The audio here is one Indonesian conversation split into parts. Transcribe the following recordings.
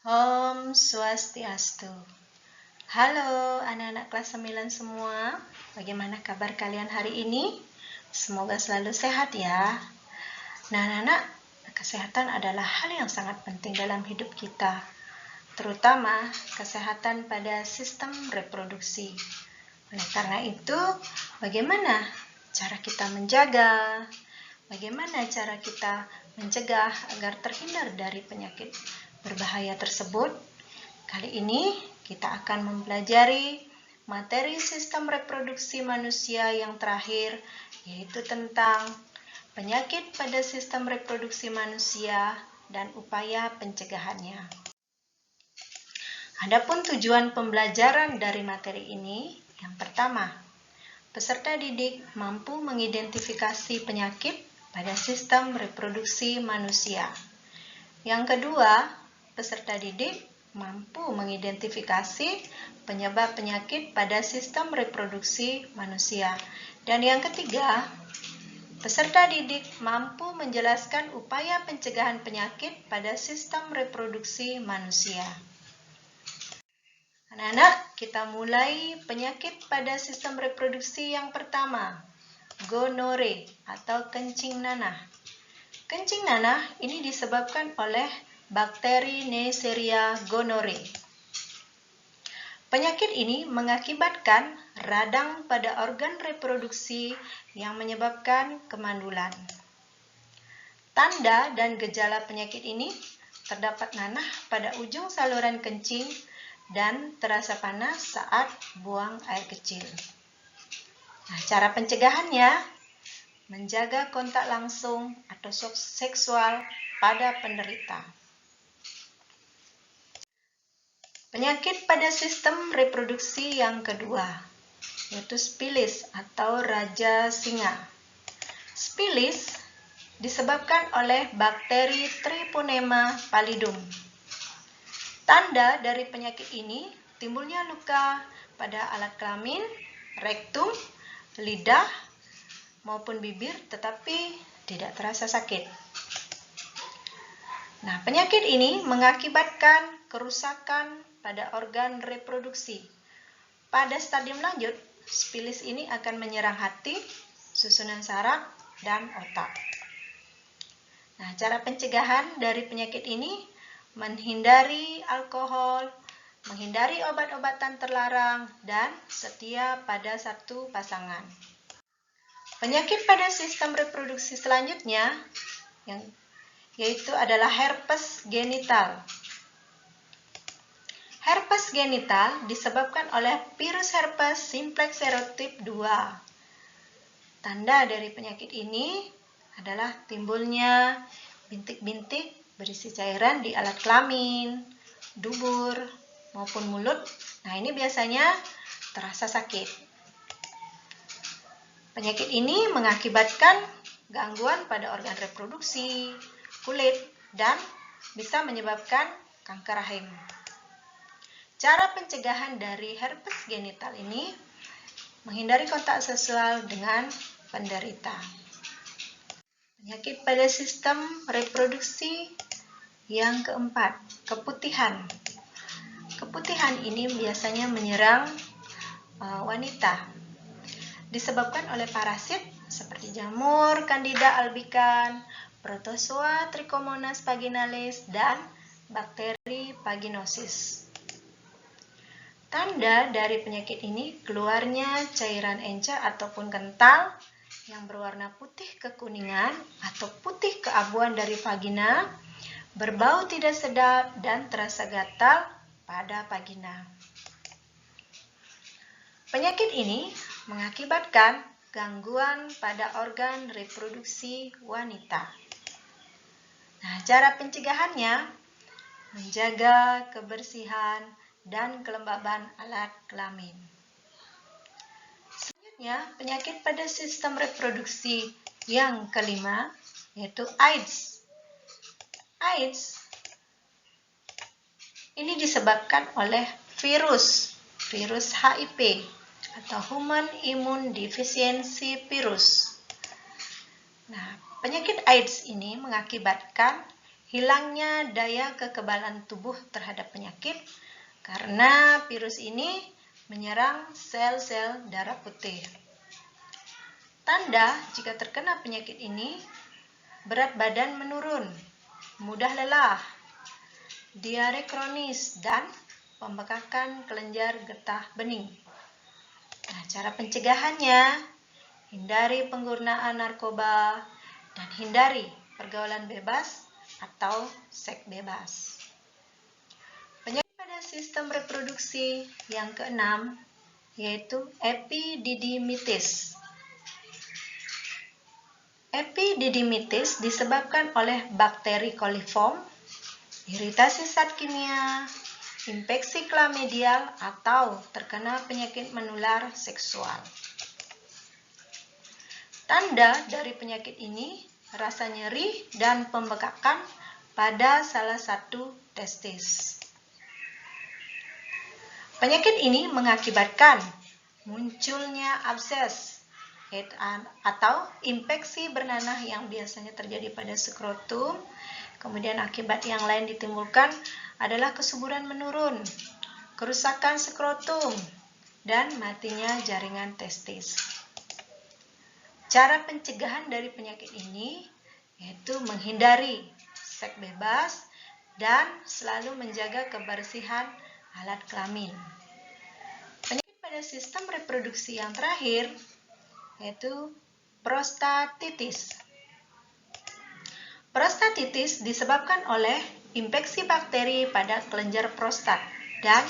Om Swastiastu. Halo anak-anak kelas 9 semua. Bagaimana kabar kalian hari ini? Semoga selalu sehat ya. Nah anak-anak, kesehatan adalah hal yang sangat penting dalam hidup kita, terutama kesehatan pada sistem reproduksi. Oleh karena itu, bagaimana cara kita menjaga? Bagaimana cara kita mencegah agar terhindar dari penyakit berbahaya tersebut? Kali ini kita akan mempelajari materi sistem reproduksi manusia yang terakhir, yaitu tentang penyakit pada sistem reproduksi manusia dan upaya pencegahannya. Adapun tujuan pembelajaran dari materi ini, yang pertama, peserta didik mampu mengidentifikasi penyakit pada sistem reproduksi manusia. Yang kedua, peserta didik mampu mengidentifikasi penyebab penyakit pada sistem reproduksi manusia. Dan yang ketiga, peserta didik mampu menjelaskan upaya pencegahan penyakit pada sistem reproduksi manusia. Anak-anak, kita mulai penyakit pada sistem reproduksi yang pertama, gonore atau kencing nanah. Kencing nanah ini disebabkan oleh bakteri Neisseria gonorrhoeae. Penyakit ini mengakibatkan radang pada organ reproduksi yang menyebabkan kemandulan. Tanda dan gejala penyakit ini terdapat nanah pada ujung saluran kencing dan terasa panas saat buang air kecil. Nah, cara pencegahannya, menjaga kontak langsung atau seksual pada penderita. Penyakit pada sistem reproduksi yang kedua, yaitu spilis atau raja singa. Spilis disebabkan oleh bakteri Treponema pallidum. Tanda dari penyakit ini timbulnya luka pada alat kelamin, rektum, lidah, maupun bibir, tetapi tidak terasa sakit. Nah, penyakit ini mengakibatkan kerusakan pada organ reproduksi. Pada stadium lanjut, spilis ini akan menyerang hati, susunan saraf, dan otak. Nah, cara pencegahan dari penyakit ini menghindari alkohol, menghindari obat-obatan terlarang, dan setia pada satu pasangan. Penyakit pada sistem reproduksi selanjutnya yaitu adalah herpes genital. Herpes genital disebabkan oleh virus herpes simplex serotip 2. Tanda dari penyakit ini adalah timbulnya bintik-bintik berisi cairan di alat kelamin, dubur, maupun mulut. Nah, ini biasanya terasa sakit. Penyakit ini mengakibatkan gangguan pada organ reproduksi, kulit, dan bisa menyebabkan kanker rahim. Cara pencegahan dari herpes genital ini menghindari kontak seksual dengan penderita. Penyakit pada sistem reproduksi yang keempat, keputihan. Keputihan ini biasanya menyerang wanita. Disebabkan oleh parasit seperti jamur Candida albicans, Protozoa Trichomonas vaginalis, dan bakteri vaginosis. Tanda dari penyakit ini keluarnya cairan encer ataupun kental yang berwarna putih kekuningan atau putih keabuan dari vagina, berbau tidak sedap, dan terasa gatal pada vagina. Penyakit ini mengakibatkan gangguan pada organ reproduksi wanita. Nah, cara pencegahannya menjaga kebersihan dan kelembaban alat kelamin. Selanjutnya, penyakit pada sistem reproduksi yang kelima, yaitu AIDS. AIDS ini disebabkan oleh virus HIV atau Human Immune Deficiency Virus. Nah, penyakit AIDS ini mengakibatkan hilangnya daya kekebalan tubuh terhadap penyakit karena virus ini menyerang sel-sel darah putih. Tanda jika terkena penyakit ini, berat badan menurun, mudah lelah, diare kronis, dan pembekakan kelenjar getah bening. Nah, cara pencegahannya, hindari penggunaan narkoba dan hindari pergaulan bebas atau seks bebas. Penyakit pada sistem reproduksi yang keenam yaitu epididymitis. Epididymitis disebabkan oleh bakteri koliform, iritasi zat kimia, infeksi klamedial, atau terkena penyakit menular seksual. Tanda dari penyakit ini rasa nyeri dan pembekakan pada salah satu testis. Penyakit ini mengakibatkan munculnya abses atau infeksi bernanah yang biasanya terjadi pada skrotum. Kemudian akibat yang lain ditimbulkan adalah kesuburan menurun, kerusakan skrotum, dan matinya jaringan testis. Cara pencegahan dari penyakit ini yaitu menghindari seks bebas dan selalu menjaga kebersihan alat kelamin. Penyakit pada sistem reproduksi yang terakhir yaitu prostatitis. Prostatitis disebabkan oleh infeksi bakteri pada kelenjar prostat dan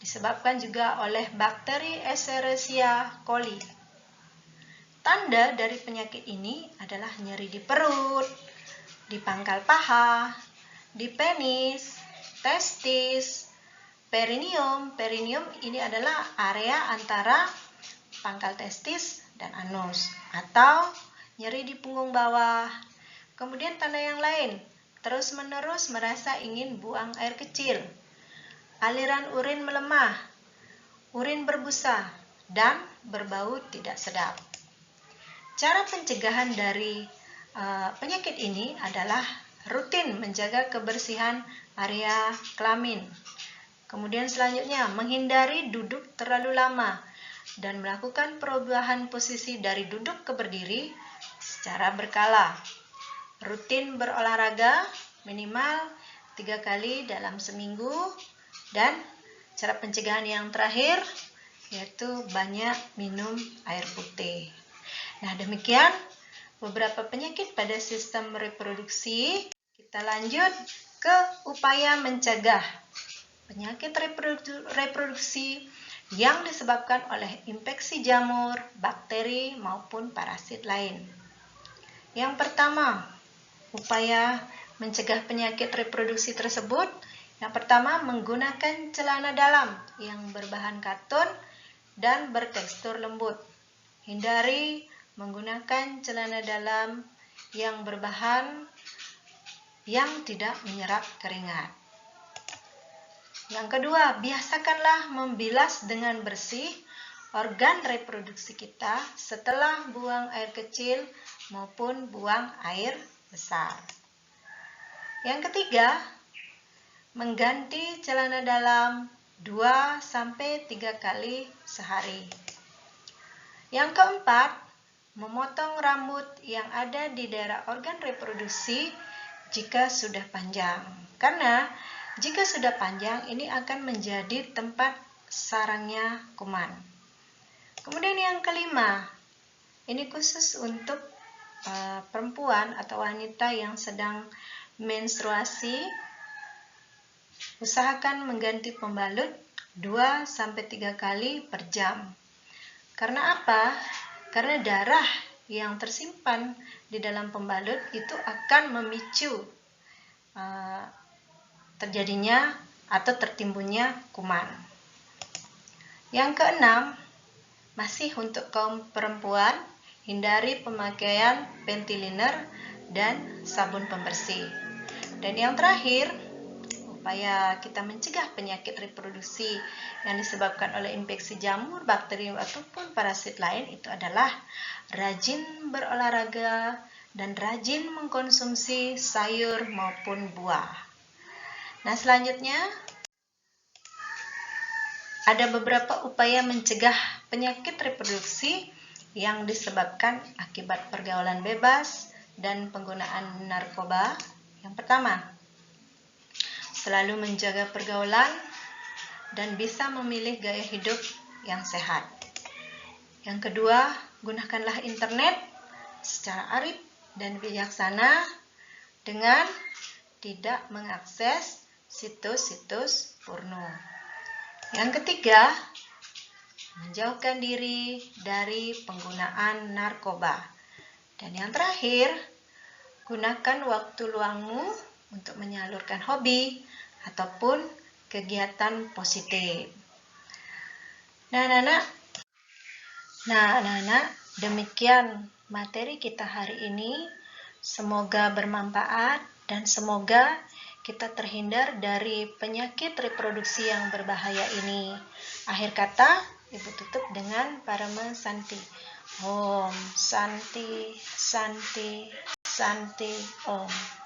disebabkan juga oleh bakteri Escherichia coli. Tanda dari penyakit ini adalah nyeri di perut, di pangkal paha, di penis, testis, perineum. Perineum ini adalah area antara pangkal testis dan anus, atau nyeri di punggung bawah. Kemudian tanda yang lain, terus-menerus merasa ingin buang air kecil, aliran urin melemah, urin berbusa, dan berbau tidak sedap. Cara pencegahan dari penyakit ini adalah rutin menjaga kebersihan area kelamin. Kemudian selanjutnya, menghindari duduk terlalu lama dan melakukan perubahan posisi dari duduk ke berdiri secara berkala. Rutin berolahraga minimal 3 kali dalam seminggu, dan cara pencegahan yang terakhir yaitu banyak minum air putih. Nah, demikian beberapa penyakit pada sistem reproduksi. Kita lanjut ke upaya mencegah penyakit reproduksi yang disebabkan oleh infeksi jamur, bakteri, maupun parasit lain. Yang pertama, upaya mencegah penyakit reproduksi tersebut. Yang pertama, menggunakan celana dalam yang berbahan katun dan bertekstur lembut. Hindari menggunakan celana dalam yang berbahan yang tidak menyerap keringat. Yang kedua, biasakanlah membilas dengan bersih organ reproduksi kita setelah buang air kecil maupun buang air besar. Yang ketiga, mengganti celana dalam 2-3 kali sehari. Yang keempat, memotong rambut yang ada di daerah organ reproduksi jika sudah panjang. Karena jika sudah panjang, ini akan menjadi tempat sarangnya kuman. Kemudian yang kelima, ini khusus untuk perempuan atau wanita yang sedang menstruasi. Usahakan mengganti pembalut 2-3 kali per jam. Karena apa? Karena darah yang tersimpan di dalam pembalut itu akan memicu terjadinya atau tertimbunnya kuman. Yang keenam, masih untuk kaum perempuan, hindari pemakaian panty liner dan sabun pembersih. Dan yang terakhir, upaya kita mencegah penyakit reproduksi yang disebabkan oleh infeksi jamur, bakteri, ataupun parasit lain itu adalah rajin berolahraga dan rajin mengkonsumsi sayur maupun buah. Nah, selanjutnya ada beberapa upaya mencegah penyakit reproduksi yang disebabkan akibat pergaulan bebas dan penggunaan narkoba. Yang pertama, selalu menjaga pergaulan dan bisa memilih gaya hidup yang sehat. Yang kedua, gunakanlah internet secara arif dan bijaksana dengan tidak mengakses situs-situs porno. Yang ketiga, menjauhkan diri dari penggunaan narkoba. Dan yang terakhir, gunakan waktu luangmu untuk menyalurkan hobi ataupun kegiatan positif. Nah, anak-anak, demikian materi kita hari ini. Semoga bermanfaat dan semoga kita terhindar dari penyakit reproduksi yang berbahaya ini. Akhir kata, Ibu tutup dengan Parama Santi. Om Santi, Santi, Santi, Om.